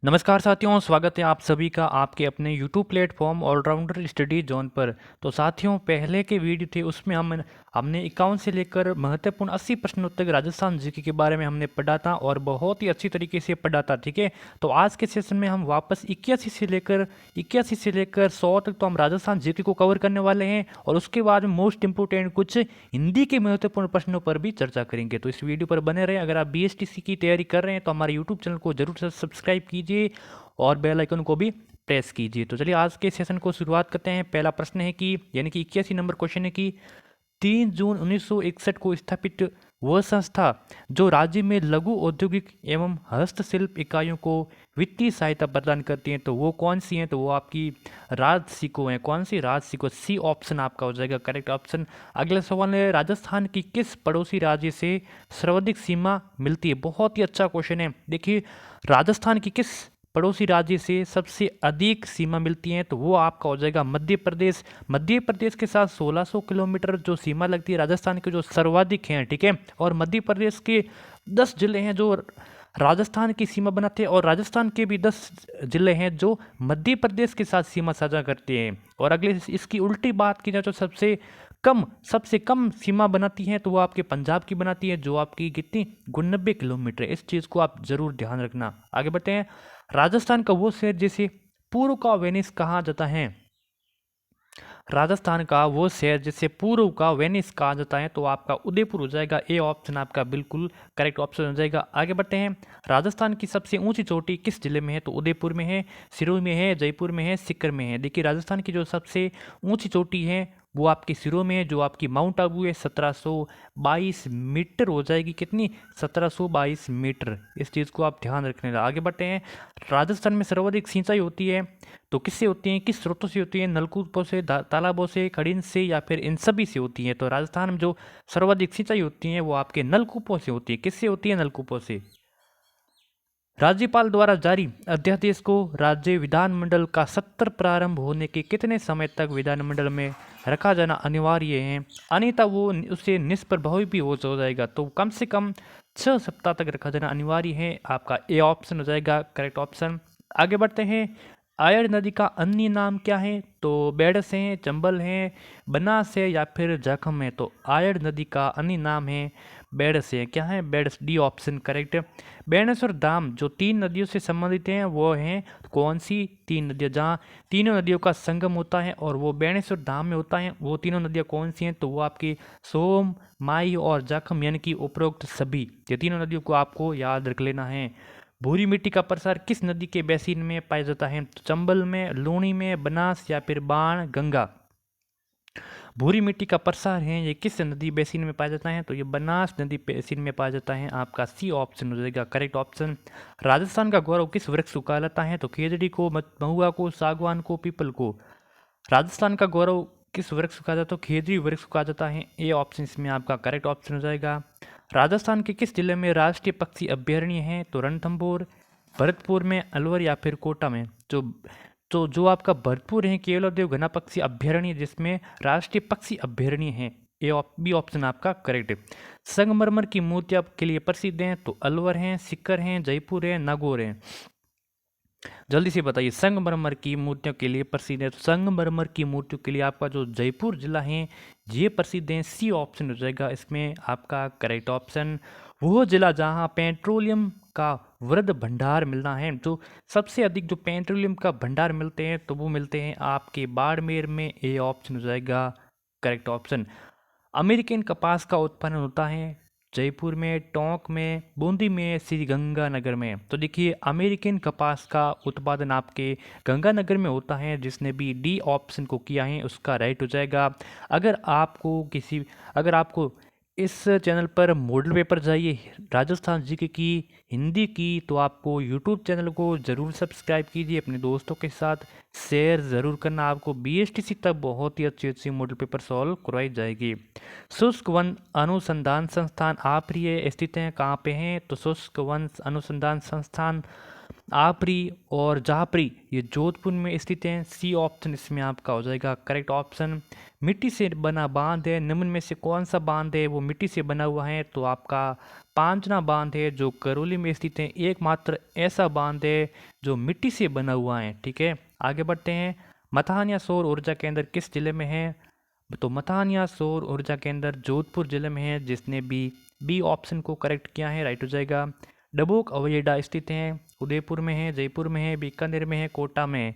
नमस्कार साथियों, स्वागत है आप सभी का आपके अपने YouTube platform Allrounder Study Zone पर। तो साथियों, पहले के वीडियो थे उसमें हमने 51 से लेकर महत्वपूर्ण 80 प्रश्नों तक राजस्थान जीके के बारे में हमने पढ़ा था और बहुत ही अच्छी तरीके से पढ़ा था। ठीक है, तो आज के सेशन में हम वापस 81 से लेकर 100 तक तो हम राजस्थान जीके को कवर करने वाले हैं और उसके बाद में मोस्ट इंपोर्टेंट कुछ हिंदी के महत्वपूर्ण प्रश्नों पर भी चर्चा करेंगे। तो इस वीडियो पर बने रहें। अगर आप बीएसटीसी की तैयारी कर रहे हैं तो हमारे यूट्यूब चैनल को जरूर से सब्सक्राइब कीजिए और बेल आइकन को भी प्रेस कीजिए। तो चलिए आज के सेशन को शुरुआत करते हैं। पहला प्रश्न है कि यानी कि 81 नंबर क्वेश्चन है कि 3 जून 1961 को स्थापित वह संस्था जो राज्य में लघु औद्योगिक एवं हस्तशिल्प इकाइयों को वित्तीय सहायता प्रदान करती हैं, तो वो कौन सी हैं? तो वो आपकी राजसिको हैं। कौन सी? राजसिको। सी ऑप्शन आपका हो जाएगा करेक्ट ऑप्शन। अगला सवाल है, राजस्थान की किस पड़ोसी राज्य से सर्वाधिक सीमा मिलती है? बहुत ही अच्छा क्वेश्चन है। देखिए, राजस्थान की किस पड़ोसी राज्य से सबसे अधिक सीमा मिलती है? तो वो आपका हो जाएगा मध्य प्रदेश। मध्य प्रदेश के साथ 1600 किलोमीटर जो सीमा लगती है राजस्थान के, जो सर्वाधिक हैं। ठीक है, और मध्य प्रदेश के 10 जिले हैं जो राजस्थान की सीमा बनाते हैं और राजस्थान के भी 10 जिले हैं जो मध्य प्रदेश के साथ सीमा साझा करते हैं। और अगले इसकी उल्टी बात की जाए तो सबसे कम सीमा बनाती है तो वो आपके पंजाब की बनाती है, जो आपकी कितनी 99 किलोमीटर है। इस चीज़ को आप जरूर ध्यान रखना। आगे बढ़ते हैं। राजस्थान का वो शहर जिसे पूर्व का वेनिस कहा जाता है? राजस्थान का वो शहर जिसे पूर्व का वेनिस कहा जाता है, तो आपका उदयपुर हो जाएगा। ए ऑप्शन आपका बिल्कुल करेक्ट ऑप्शन हो जाएगा। आगे बढ़ते हैं। राजस्थान की सबसे ऊंची चोटी किस जिले में है? तो उदयपुर में है, सिरोही में है, जयपुर में है, सीकर में है। देखिए, राजस्थान की जो सबसे ऊंची चोटी है वो आपकी सिरोही में है, जो आपकी माउंट आबू है। 1722 मीटर हो जाएगी। कितनी? 1722 मीटर। इस चीज़ को आप ध्यान रखने का। आगे बढ़ते हैं। राजस्थान में सर्वाधिक सिंचाई होती है तो किससे होती हैं? किस स्रोतों से होती है? नलकूपों से, तालाबों से, खड़ीन से, या फिर इन सभी से होती है? तो राजस्थान में जो सर्वाधिक सिंचाई होती है वो आपके नलकूपों से होती है। किससे होती है? नलकूपों से। राज्यपाल द्वारा जारी अध्यादेश को राज्य विधानमंडल का सत्र प्रारंभ होने के कितने समय तक विधानमंडल में रखा जाना अनिवार्य है? अन्यथा वो उससे निष्प्रभावी भी हो जाएगा। तो कम से कम 6 सप्ताह तक रखा जाना अनिवार्य है। आपका ए ऑप्शन हो जाएगा करेक्ट ऑप्शन। आगे बढ़ते हैं। आयर नदी का अन्य नाम क्या है? तो बेडस है, चंबल है, बनास है, या फिर जखम है? तो आयर नदी का अन्य नाम है बेडस है। क्या है? बेडस। D option correct. बेडस और दाम जो 3 नदियों से संबंधित हैं वो हैं कौन सी 3 नदियाँ जहाँ तीनों नदियों का संगम होता है और वो बेडस और दाम में होता है? वो तीनों नदियाँ कौन सी हैं? तो वो आपकी सोम, माई और जखम, यानी कि उपरोक्त सभी ये तीनों नदियों को आपको याद रख लेना है। भूरी मिट्टी का प्रसार किस नदी के बेसिन में पाया जाता है? तो चंबल में, लूणी में, बनास, या फिर बाण गंगा? भूरी मिट्टी का प्रसार है ये किस नदी बेसिन में पाया जाता है? तो ये बनास नदी बेसिन में पाया जाता है। आपका सी ऑप्शन हो जाएगा करेक्ट ऑप्शन। राजस्थान का गौरव किस वृक्ष को कहलाता है? तो खेजड़ी को, महुआ को, सागवान को, पीपल को? राजस्थान का गौरव किस वृक्ष को कहा जाता है? तो खेजड़ी वृक्ष को कहा जाता है। ए ऑप्शन इसमें आपका करेक्ट ऑप्शन हो जाएगा। राजस्थान के किस जिले में राष्ट्रीय पक्षी अभ्यारण्य है? तो रणथंभौर, भरतपुर में, अलवर, या फिर कोटा में? जो आपका भरतपुर है केवलादेव घना पक्षी अभ्यारण्य, जिसमें राष्ट्रीय पक्षी अभ्यारण्य है। बी ऑप्शन आपका करेक्ट है। संगमरमर की मूर्तियां के लिए प्रसिद्ध हैं? तो अलवर हैं, सीकर हैं, जयपुर है, नागौर है? जल्दी से बताइए। संगमरमर की मूर्तियों के लिए प्रसिद्ध है, तो संगमरमर की मूर्तियों के लिए आपका जो जयपुर जिला है ये प्रसिद्ध है। सी ऑप्शन हो जाएगा इसमें आपका करेक्ट ऑप्शन। वो जिला जहां पेट्रोलियम का वृहद भंडार मिलना है, जो सबसे अधिक जो पेट्रोलियम का भंडार मिलते हैं तो वो मिलते हैं आपके बाड़मेर में। ए ऑप्शन हो जाएगा करेक्ट ऑप्शन। अमेरिकन कपास का उत्पादन होता है जयपुर में, टोंक में, बूंदी में, श्री गंगानगर में? तो देखिए, अमेरिकन कपास का उत्पादन आपके गंगानगर में होता है। जिसने भी डी ऑप्शन को किया है उसका राइट हो जाएगा। अगर आपको इस चैनल पर मॉडल पेपर चाहिए राजस्थान जीके की हिंदी की, तो आपको यूट्यूब चैनल को ज़रूर सब्सक्राइब कीजिए, अपने दोस्तों के साथ शेयर ज़रूर करना। आपको बीएसटीसी तक बहुत ही अच्छी अच्छी मॉडल पेपर सॉल्व करवाई जाएगी। शुष्क वन अनुसंधान संस्थान आप ये स्थित हैं कहाँ पे हैं? तो शुष्क वन अनुसंधान संस्थान आपरी और जापरी ये जोधपुर में स्थित हैं। सी ऑप्शन इसमें आपका हो जाएगा करेक्ट ऑप्शन। मिट्टी से बना बांध है, निम्न में से कौन सा बांध है वो मिट्टी से बना हुआ है? तो आपका पांचना बांध है जो करौली में स्थित है, एकमात्र ऐसा बांध है जो मिट्टी से बना हुआ है। ठीक है, आगे बढ़ते हैं। मथानिया सौर ऊर्जा केंद्र किस जिले में है? तो मथानिया सौर ऊर्जा केंद्र जोधपुर जिले में है, जिसने बी ऑप्शन को करेक्ट किया है, राइट हो जाएगा। डबोक हवाई अड्डा स्थित है, उदयपुर में है, जयपुर में है, बीकानेर में है, कोटा में है?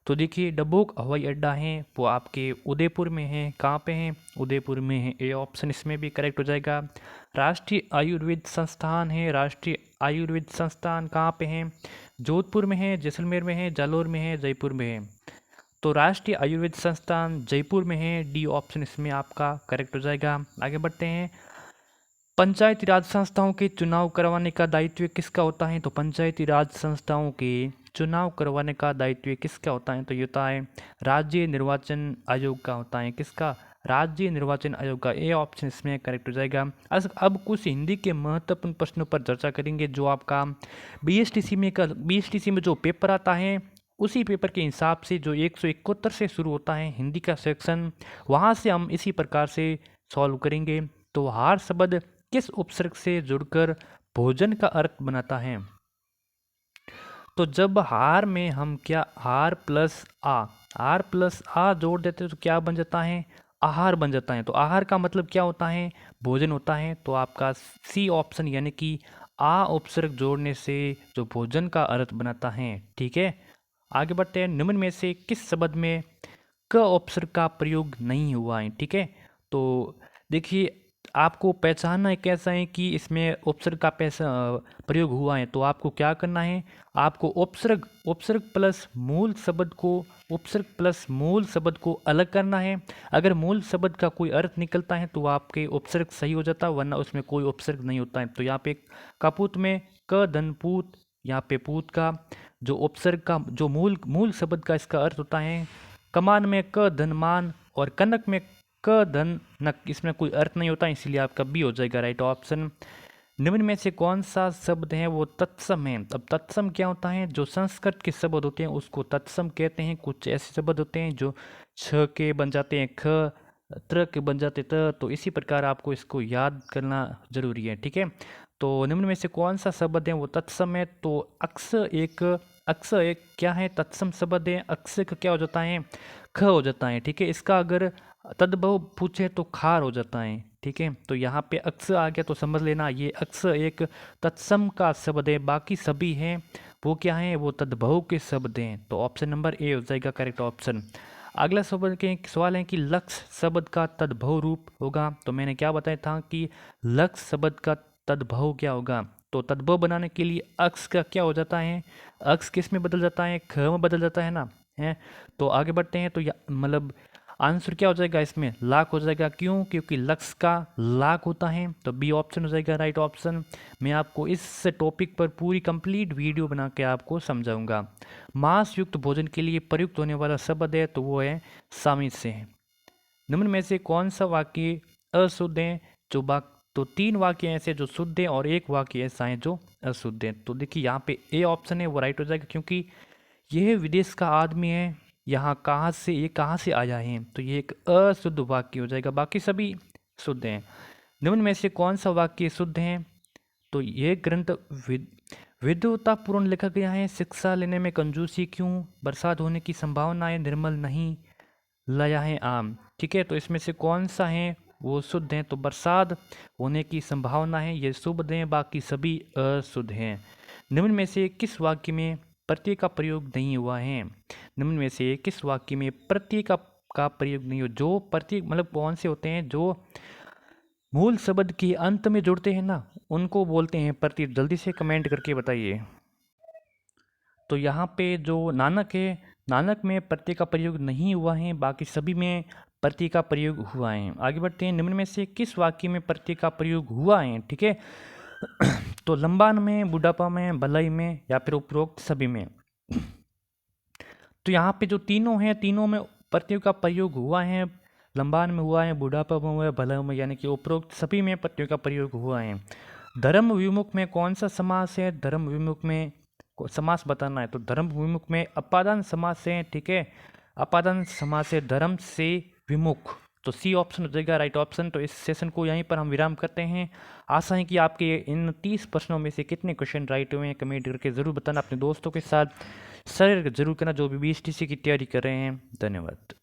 तो देखिए डबोक हवाई अड्डा है वो आपके उदयपुर में है। कहाँ पे है? उदयपुर में है। ए ऑप्शन इसमें भी करेक्ट हो जाएगा। राष्ट्रीय आयुर्वेद संस्थान है, राष्ट्रीय आयुर्वेद संस्थान कहाँ पे है? जोधपुर में है, जैसलमेर में है, जालौर में है, जयपुर में है? तो राष्ट्रीय आयुर्वेद संस्थान जयपुर में है। डी ऑप्शन इसमें आपका करेक्ट हो जाएगा। आगे बढ़ते हैं। पंचायती राज संस्थाओं के चुनाव करवाने का दायित्व किसका होता है? तो पंचायती राज संस्थाओं के चुनाव करवाने का दायित्व किसका होता है? तो ये होता है राज्य निर्वाचन आयोग का होता है। किसका? राज्य निर्वाचन आयोग का। ए ऑप्शन इसमें करेक्ट हो जाएगा। अब कुछ हिंदी के महत्वपूर्ण प्रश्नों पर चर्चा करेंगे जो आपका बीएसटीसी में जो पेपर आता है उसी पेपर के हिसाब से जो 171 से शुरू होता है हिंदी का सेक्शन, वहाँ से हम इसी प्रकार से सॉल्व करेंगे। तो हार शब्द किस उपसर्ग से जुड़कर भोजन का अर्थ बनाता है? तो जब हार में हम क्या हार प्लस आ जोड़ देते हैं तो क्या बन जाता है? आहार बन जाता है। तो आहार का मतलब क्या होता है? भोजन होता है। तो आपका सी ऑप्शन यानी कि आ उपसर्ग जोड़ने से जो भोजन का अर्थ बनाता है। ठीक है, आगे बढ़ते हैं। निम्न में से किस शब्द में क उपसर्ग का प्रयोग नहीं हुआ है? ठीक है, तो देखिए आपको पहचानना है कैसा है कि इसमें उपसर्ग का प्रयोग हुआ है। तो आपको क्या करना है? आपको उपसर्ग प्लस मूल शब्द को अलग करना है। अगर मूल शब्द का कोई अर्थ निकलता है तो आपके उपसर्ग सही हो जाता है, वरना उसमें कोई उपसर्ग नहीं होता है। तो यहाँ पे कपूत में क धन पूत, यहाँ पे पूत का जो उपसर्ग का जो मूल शब्द का इसका अर्थ होता है। कमान में क धन मान और कनक में क धन नक, इसमें कोई अर्थ नहीं होता, इसीलिए आपका बी हो जाएगा राइट ऑप्शन। निम्न में से कौन सा शब्द है वो तत्सम है? अब तत्सम क्या होता है? जो संस्कृत के शब्द होते हैं उसको तत्सम कहते हैं। कुछ ऐसे शब्द होते हैं जो छ के बन जाते हैं ख, त्र के बन जाते त। तो इसी प्रकार आपको इसको याद करना जरूरी है। ठीक है, तो निम्न में से कौन सा शब्द है वो तत्सम है? तो अक्स एक क्या है? तत्सम शब्द है। अक्स का क्या हो जाता है? ख हो जाता है। ठीक है, इसका अगर तद्भव पूछे तो खार हो जाता है। ठीक है, तो यहाँ पे अक्स आ गया तो समझ लेना ये अक्स एक तत्सम का शब्द है। बाकी सभी हैं वो क्या है? वो तद्भव के शब्द हैं। तो ऑप्शन नंबर ए हो जाएगा करेक्ट ऑप्शन। अगला शब्द के सवाल है कि लक्ष्य शब्द का तद्भव रूप होगा। तो मैंने क्या बताया था कि लक्ष्य शब्द का तद्भव क्या होगा? तो तद्भव बनाने के लिए अक्स का क्या हो जाता है? अक्स किस में बदल जाता है? ख में बदल जाता है ना है। तो आगे बढ़ते हैं। तो मतलब आंसर क्या हो जाएगा इसमें? लाख हो जाएगा। क्यों? क्योंकि लक्ष्य का लाख होता है। तो बी ऑप्शन हो जाएगा राइट ऑप्शन। मैं आपको इस टॉपिक पर पूरी कंप्लीट वीडियो बना के आपको समझाऊंगा। मांस युक्त भोजन के लिए प्रयुक्त होने वाला शब्द है तो वो है सामिस्य है। निम्न में से कौन सा वाक्य अशुद्ध है? तो 3 वाक्य ऐसे जो शुद्ध है और 1 वाक्य ऐसा है जो अशुद्ध है। तो देखिए यहाँ पे ए ऑप्शन है वो राइट हो जाएगा, क्योंकि यह विदेश का आदमी है, यहाँ कहाँ से आया है, तो ये एक अशुद्ध वाक्य हो जाएगा। बाकी सभी शुद्ध हैं। निम्न में से कौन सा वाक्य शुद्ध है? तो ये ग्रंथ विद्वतापूर्ण लिखा गया है। शिक्षा लेने में कंजूसी क्यों? बरसात होने की संभावना है, निर्मल नहीं लाया है आम। ठीक है, तो इसमें से कौन सा है वो शुद्ध है? तो बरसात होने की संभावना है, ये शुभ हैं, बाकी सभी अशुद्ध हैं। निम्न में से किस वाक्य में प्रत्यय का प्रयोग नहीं हुआ है? निम्न में से किस वाक्य में प्रत्यय का प्रयोग नहीं हो? जो प्रत्यय मतलब कौन से होते हैं जो मूल शब्द के अंत में जुड़ते हैं ना, उनको बोलते हैं प्रत्यय। जल्दी से कमेंट करके बताइए। तो यहाँ पे जो नानक है, नानक में प्रत्यय का प्रयोग नहीं हुआ है, बाकी सभी में प्रत्यय का प्रयोग हुआ है। आगे बढ़ते हैं। निम्न में से किस वाक्य में प्रत्यय का प्रयोग हुआ है? ठीक है, तो लंबान में, बुढ़ापा में, भलाई में या फिर उपरोक्त सभी में। तो यहाँ पे जो तीनों हैं, तीनों में प्रत्यय का प्रयोग हुआ है। लंबान में हुआ है, बुढ़ापा में हुआ है, भलाई में, यानी कि उपरोक्त सभी में प्रत्यय का प्रयोग हुआ है। धर्म विमुख में कौन सा समास है? धर्म विमुख में को समास बताना है तो धर्म विमुख में अपादान समास से, ठीक है, अपादान समास से धर्म से विमुख, तो सी ऑप्शन हो जाएगा राइट ऑप्शन। तो इस सेशन को यहीं पर हम विराम करते हैं। आशा है कि आपके इन 30 प्रश्नों में से कितने क्वेश्चन राइट हुए हैं कमेंट करके ज़रूर बताना। अपने दोस्तों के साथ शेयर जरूर करना जो भी BSTC की तैयारी कर रहे हैं। धन्यवाद।